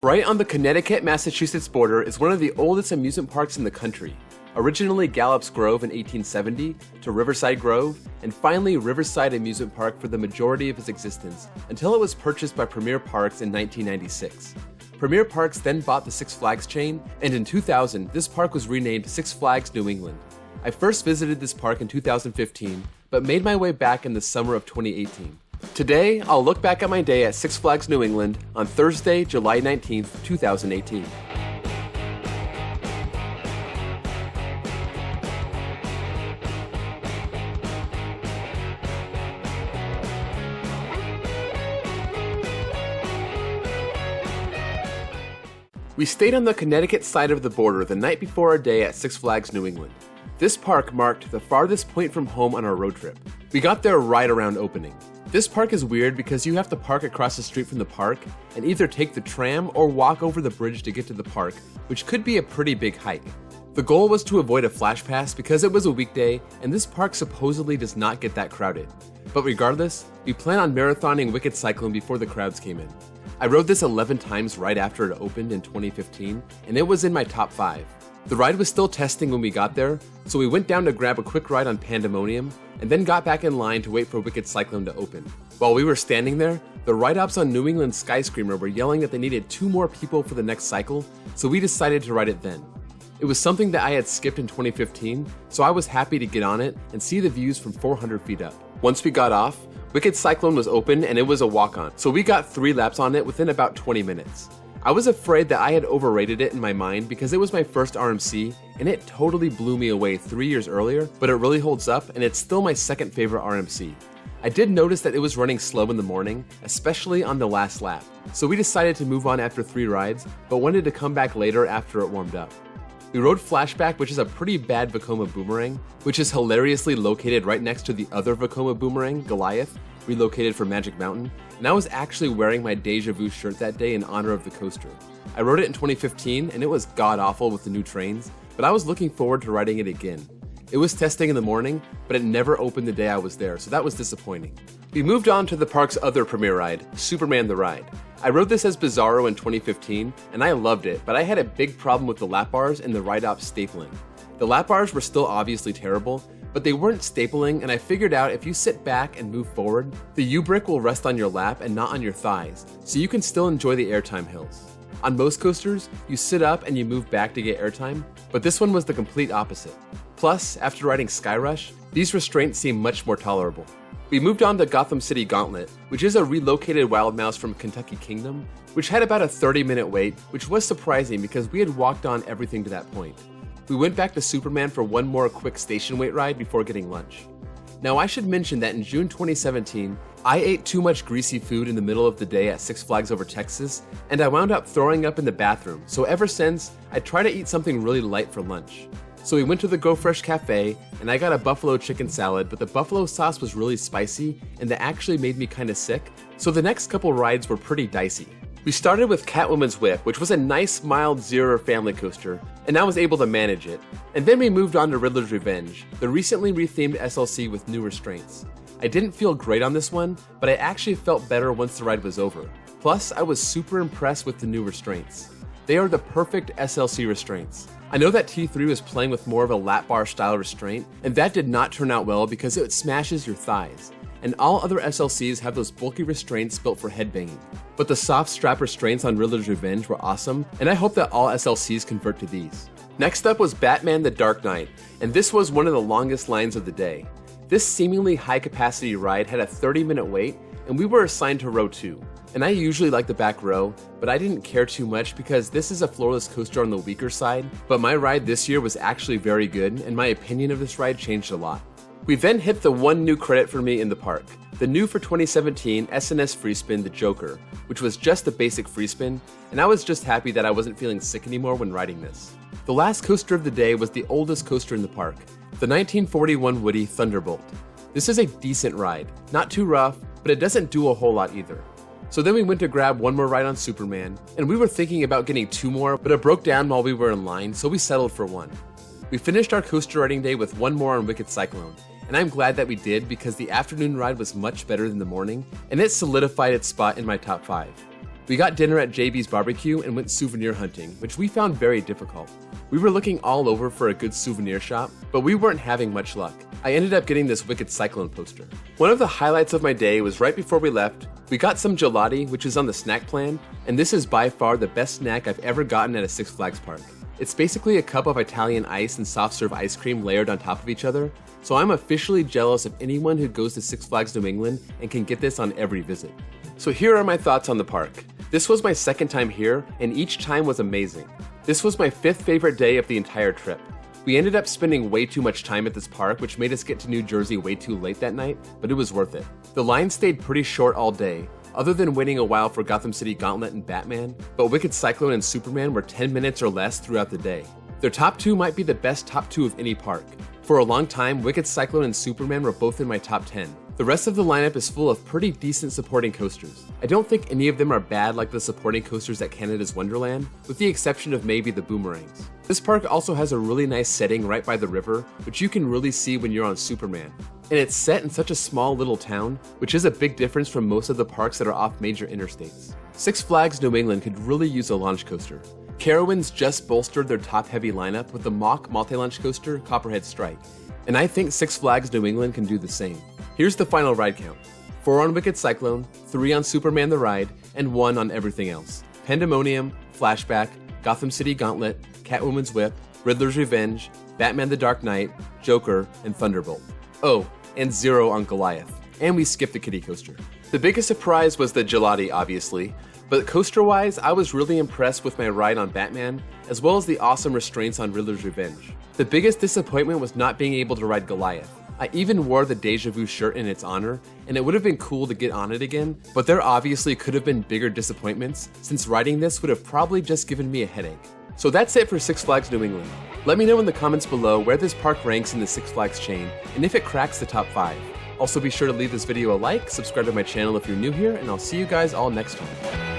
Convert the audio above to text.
Right on the Connecticut-Massachusetts border is one of the oldest amusement parks in the country. Originally Gallop's Grove in 1870, to Riverside Grove, and finally Riverside Amusement Park for the majority of its existence, until it was purchased by Premier Parks in 1996. Premier Parks then bought the Six Flags chain, and in 2000, this park was renamed Six Flags New England. I first visited this park in 2015, but made my way back in the summer of 2018. Today, I'll look back at my day at Six Flags New England on Thursday, July 19th, 2018. We stayed on the Connecticut side of the border the night before our day at Six Flags New England. This park marked the farthest point from home on our road trip. We got there right around opening. This park is weird because you have to park across the street from the park and either take the tram or walk over the bridge to get to the park, which could be a pretty big hike. The goal was to avoid a flash pass because it was a weekday and this park supposedly does not get that crowded. But regardless, we plan on marathoning Wicked Cyclone before the crowds came in. I rode this 11 times right after it opened in 2015 and it was in my top 5. The ride was still testing when we got there, so we went down to grab a quick ride on Pandemonium, and then got back in line to wait for Wicked Cyclone to open. While we were standing there, the ride-ops on New England Skyscreamer were yelling that they needed 2 more people for the next cycle, so we decided to ride it then. It was something that I had skipped in 2015, so I was happy to get on it and see the views from 400 feet up. Once we got off, Wicked Cyclone was open and it was a walk-on, so we got 3 laps on it within about 20 minutes. I was afraid that I had overrated it in my mind because it was my first RMC and it totally blew me away 3 years earlier, but it really holds up and it's still my second favorite RMC. I did notice that it was running slow in the morning, especially on the last lap, so we decided to move on after 3 rides, but wanted to come back later after it warmed up. We rode Flashback, which is a pretty bad Vekoma boomerang, which is hilariously located right next to the other Vekoma boomerang, Goliath, relocated from Magic Mountain, and I was actually wearing my Deja Vu shirt that day in honor of the coaster. I rode it in 2015 and it was god-awful with the new trains, but I was looking forward to riding it again. It was testing in the morning, but it never opened the day I was there, so that was disappointing. We moved on to the park's other premiere ride, Superman the Ride. I rode this as Bizarro in 2015, and I loved it, but I had a big problem with the lap bars and the ride-op stapling. The lap bars were still obviously terrible, but they weren't stapling, and I figured out if you sit back and move forward, the U-brick will rest on your lap and not on your thighs, so you can still enjoy the airtime hills. On most coasters, you sit up and you move back to get airtime, but this one was the complete opposite. Plus, after riding Skyrush, these restraints seem much more tolerable. We moved on to Gotham City Gauntlet, which is a relocated Wild Mouse from Kentucky Kingdom, which had about a 30-minute wait, which was surprising because we had walked on everything to that point. We went back to Superman for one more quick station wait ride before getting lunch. Now I should mention that in June 2017, I ate too much greasy food in the middle of the day at Six Flags Over Texas, and I wound up throwing up in the bathroom, so ever since, I try to eat something really light for lunch. So we went to the Go Fresh Cafe, and I got a buffalo chicken salad, but the buffalo sauce was really spicy, and that actually made me kinda sick, so the next couple rides were pretty dicey. We started with Catwoman's Whip, which was a nice, mild Zero family coaster, and I was able to manage it. And then we moved on to Riddler's Revenge, the recently rethemed SLC with new restraints. I didn't feel great on this one, but I actually felt better once the ride was over. Plus, I was super impressed with the new restraints. They are the perfect SLC restraints. I know that T3 was playing with more of a lap bar style restraint, and that did not turn out well because it smashes your thighs. And all other SLCs have those bulky restraints built for headbanging. But the soft strap restraints on Riddler's Revenge were awesome, and I hope that all SLCs convert to these. Next up was Batman the Dark Knight, and this was one of the longest lines of the day. This seemingly high-capacity ride had a 30-minute wait, and we were assigned to row 2. And I usually like the back row, but I didn't care too much because this is a floorless coaster on the weaker side, but my ride this year was actually very good, and my opinion of this ride changed a lot. We then hit the one new credit for me in the park, the new for 2017 SNS Free Spin, the Joker, which was just a basic free spin, and I was just happy that I wasn't feeling sick anymore when riding this. The last coaster of the day was the oldest coaster in the park, the 1941 Woody Thunderbolt. This is a decent ride, not too rough, but it doesn't do a whole lot either. So then we went to grab one more ride on Superman, and we were thinking about getting 2 more, but it broke down while we were in line, so we settled for 1. We finished our coaster riding day with 1 more on Wicked Cyclone, and I'm glad that we did because the afternoon ride was much better than the morning, and it solidified its spot in my top 5. We got dinner at JB's barbecue and went souvenir hunting, which we found very difficult. We were looking all over for a good souvenir shop, but we weren't having much luck. I ended up getting this wicked Cyclone poster. One of the highlights of my day was right before we left. We got some gelati, which is on the snack plan, and this is by far the best snack I've ever gotten at a Six Flags park. It's basically a cup of Italian ice and soft serve ice cream layered on top of each other, so I'm officially jealous of anyone who goes to Six Flags New England and can get this on every visit. So here are my thoughts on the park. This was my second time here, and each time was amazing. This was my 5th favorite day of the entire trip. We ended up spending way too much time at this park, which made us get to New Jersey way too late that night, but it was worth it. The line stayed pretty short all day, other than waiting a while for Gotham City Gauntlet and Batman, but Wicked Cyclone and Superman were 10 minutes or less throughout the day. Their top 2 might be the best top 2 of any park. For a long time, Wicked Cyclone and Superman were both in my top 10. The rest of the lineup is full of pretty decent supporting coasters. I don't think any of them are bad like the supporting coasters at Canada's Wonderland, with the exception of maybe the boomerangs. This park also has a really nice setting right by the river, which you can really see when you're on Superman. And it's set in such a small little town, which is a big difference from most of the parks that are off major interstates. Six Flags New England could really use a launch coaster. Carowinds just bolstered their top-heavy lineup with the mock multi-launch coaster Copperhead Strike, and I think Six Flags New England can do the same. Here's the final ride count. 4 on Wicked Cyclone, 3 on Superman the Ride, and 1 on everything else. Pandemonium, Flashback, Gotham City Gauntlet, Catwoman's Whip, Riddler's Revenge, Batman the Dark Knight, Joker, and Thunderbolt. Oh, and 0 on Goliath. And we skipped the kiddie coaster. The biggest surprise was the gelati, obviously, but coaster-wise, I was really impressed with my ride on Batman, as well as the awesome restraints on Riddler's Revenge. The biggest disappointment was not being able to ride Goliath. I even wore the Deja Vu shirt in its honor, and it would have been cool to get on it again, but there obviously could have been bigger disappointments, since riding this would have probably just given me a headache. So that's it for Six Flags New England. Let me know in the comments below where this park ranks in the Six Flags chain, and if it cracks the top 5. Also be sure to leave this video a like, subscribe to my channel if you're new here, and I'll see you guys all next time.